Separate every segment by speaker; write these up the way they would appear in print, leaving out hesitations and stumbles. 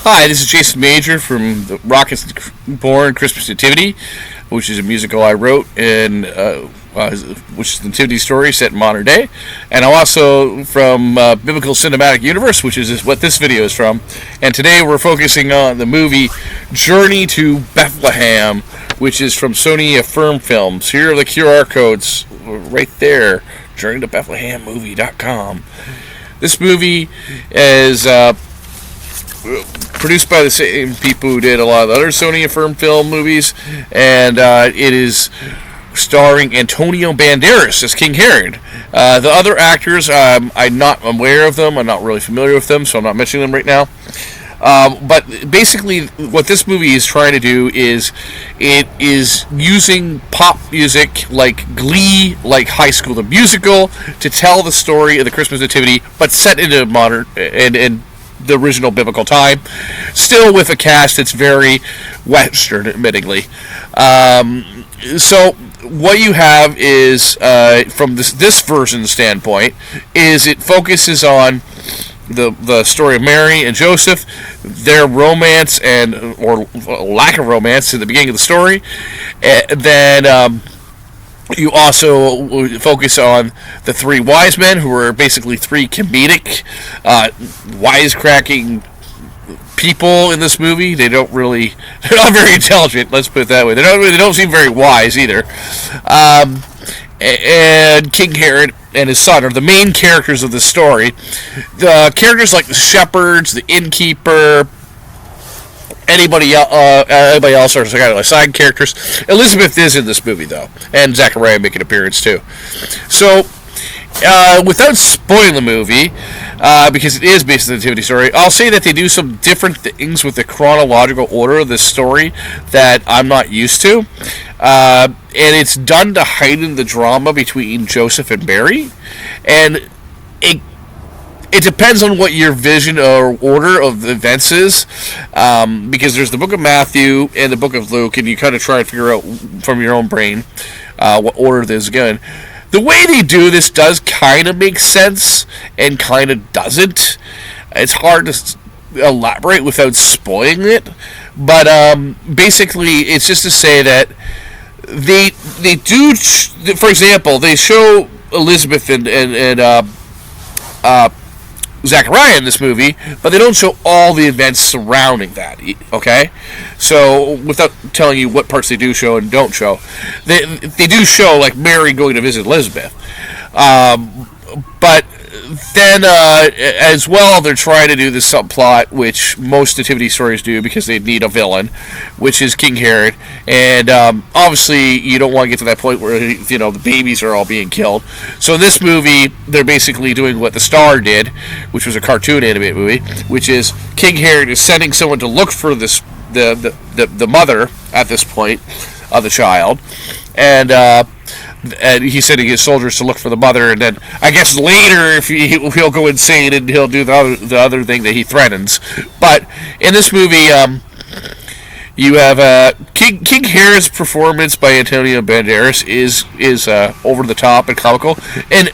Speaker 1: Hi, this is Jason Major from the Rockets Born Christmas Nativity, which is a musical I wrote, and which is the nativity story set in modern day. And I'm also from Biblical Cinematic Universe, which is what this video is from. And today we're focusing on the movie Journey to Bethlehem, which is from Sony Affirm films. Here are the QR codes right there. JourneyToBethlehemMovie.com. This movie is produced by the same people who did a lot of the other Sony Affirm film movies, and it is starring Antonio Banderas as King Herod. The other actors, I'm not aware of them. I'm not really familiar with them, so I'm not mentioning them right now. But basically, what this movie is trying to do is it is using pop music like Glee, like High School the Musical, to tell the story of the Christmas Nativity, but set into modern and the original biblical time, still with a cast that's very Western, admittedly. So what you have is, from this version standpoint, is it focuses on the story of Mary and Joseph, their romance or lack of romance in the beginning of the story, and then you also focus on the three wise men, who are basically three comedic, wisecracking people in this movie. They're not very intelligent, let's put it that way. They don't seem very wise either. And King Herod and his son are the main characters of the story. The characters like the shepherds, the innkeeper, anybody else are kind of like side characters. Elizabeth is in this movie, though, and Zachariah make an appearance too. So, without spoiling the movie, because it is based on the nativity story, I'll say that they do some different things with the chronological order of this story that I'm not used to. And it's done to heighten the drama between Joseph and Mary, and it depends on what your vision or order of the events is, because there's the book of Matthew and the book of Luke, and you kind of try to figure out from your own brain what order this is going. The way they do this does kind of make sense and kind of doesn't. It's hard to elaborate without spoiling it, but basically it's just to say that they do, for example, they show Elizabeth and Zachariah in this movie, but they don't show all the events surrounding that, okay? So, without telling you what parts they do show and don't show, they do show, like, Mary going to visit Elizabeth. But then, as well, they're trying to do the subplot, which most nativity stories do, because they need a villain, which is King Herod. And obviously, you don't want to get to that point where, the babies are all being killed. So in this movie, they're basically doing what The Star did, which was a cartoon animated movie, which is King Herod is sending someone to look for the mother at this point of the child, and he's sending his soldiers to look for the mother, and then I guess later if he'll go insane and he'll do the other thing that he threatens. But in this movie, you have King Herod's performance by Antonio Banderas is over the top and comical, and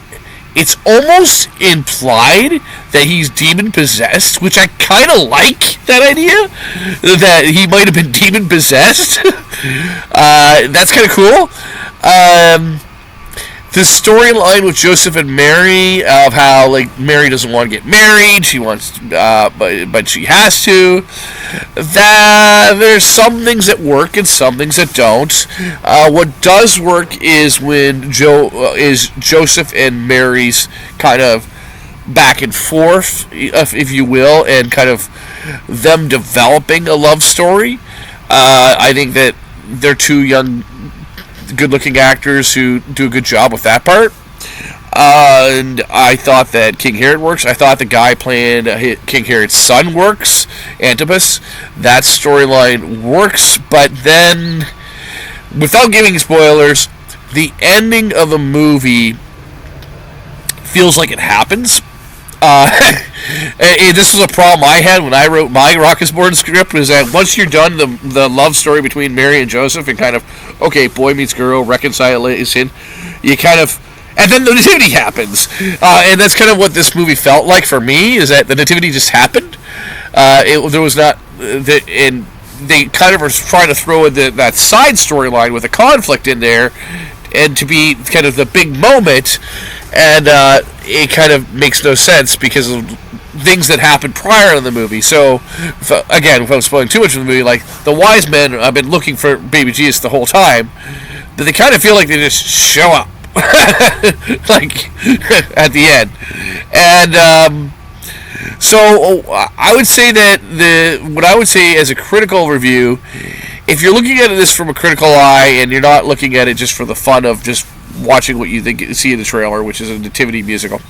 Speaker 1: it's almost implied that he's demon possessed, which I kind of like that idea, that he might have been demon possessed. That's kind of cool. The storyline with Joseph and Mary, of how, like, Mary doesn't want to get married, she wants, but she has to. There's some things that work and some things that don't. What does work is when Joseph and Mary's kind of back and forth, if you will, and kind of them developing a love story. I think that they're two young, good-looking actors who do a good job with that part. And I thought that King Herod works. I thought the guy playing King Herod's son works, Antipas. That storyline works, but then, without giving spoilers, the ending of the movie feels like it happens. This was a problem I had when I wrote my Rockets Born script, was that once you're done the love story between Mary and Joseph, and kind of, okay, boy meets girl, reconciliation, you kind of, and then the nativity happens. And that's kind of what this movie felt like for me, is that the nativity just happened. There was not and they kind of were trying to throw in that side storyline with a conflict in there, and to be kind of the big moment, and it kind of makes no sense because of things that happened prior to the movie. So, again, without spoiling too much of the movie, like the wise men have been looking for baby Jesus the whole time, but they kind of feel like they just show up, like at the end, and so I would say that what I would say as a critical review, if you're looking at this from a critical eye and you're not looking at it just for the fun of just watching what you see in the trailer, which is a nativity musical,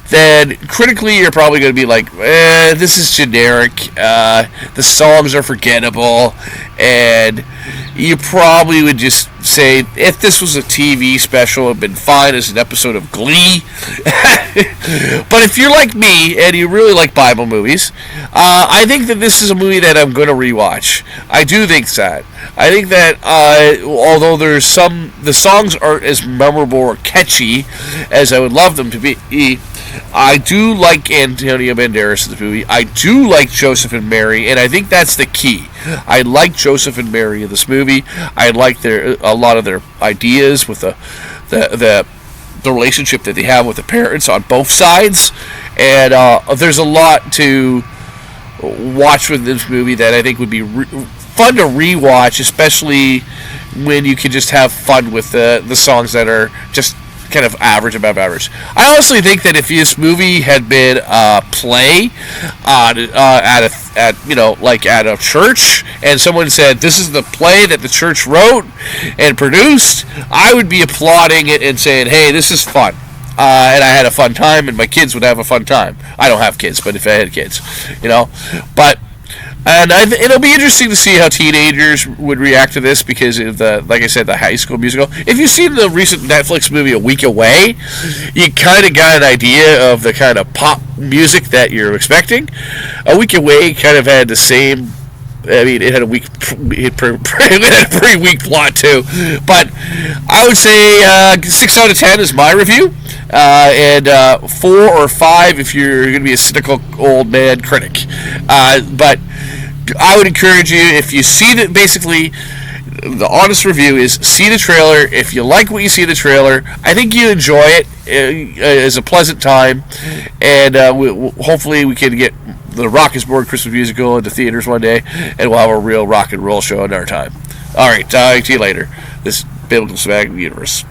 Speaker 1: then critically you're probably going to be like, this is generic, the songs are forgettable, and you probably would just say, if this was a TV special, it would have been fine as an episode of Glee. But if you're like me and you really like Bible movies, I think that this is a movie that I'm going to rewatch. I do think that. I think that although the songs aren't as memorable or catchy as I would love them to be, I do like Antonio Banderas in the movie. I do like Joseph and Mary, and I think that's the key. I like Joseph and Mary in this movie. I like a lot of their ideas with the relationship that they have with the parents on both sides, and there's a lot to watch with this movie that I think would be fun to rewatch, especially when you can just have fun with the songs that are just kind of average, above average. I honestly think that if this movie had been a play at a church, and someone said this is the play that the church wrote and produced, I would be applauding it and saying, hey, this is fun. And I had a fun time, and my kids would have a fun time. I don't have kids, but if I had kids, And it'll be interesting to see how teenagers would react to this because of like I said, the High School Musical. If you've seen the recent Netflix movie A Week Away, you kind of got an idea of the kind of pop music that you're expecting. A Week Away kind of had the same. I mean, it had a pretty weak plot too. But I would say 6 out of 10 is my review, and 4 or 5 if you're going to be a cynical old man critic. But I would encourage you, if you see that, basically, the honest review is see the trailer. If you like what you see in the trailer, I think you enjoy it as a pleasant time, and hopefully we can get the Rock is Born Christmas musical into theaters one day, and we'll have a real rock and roll show in our time. All right, talk to you later. This is Biblical Swag Universe.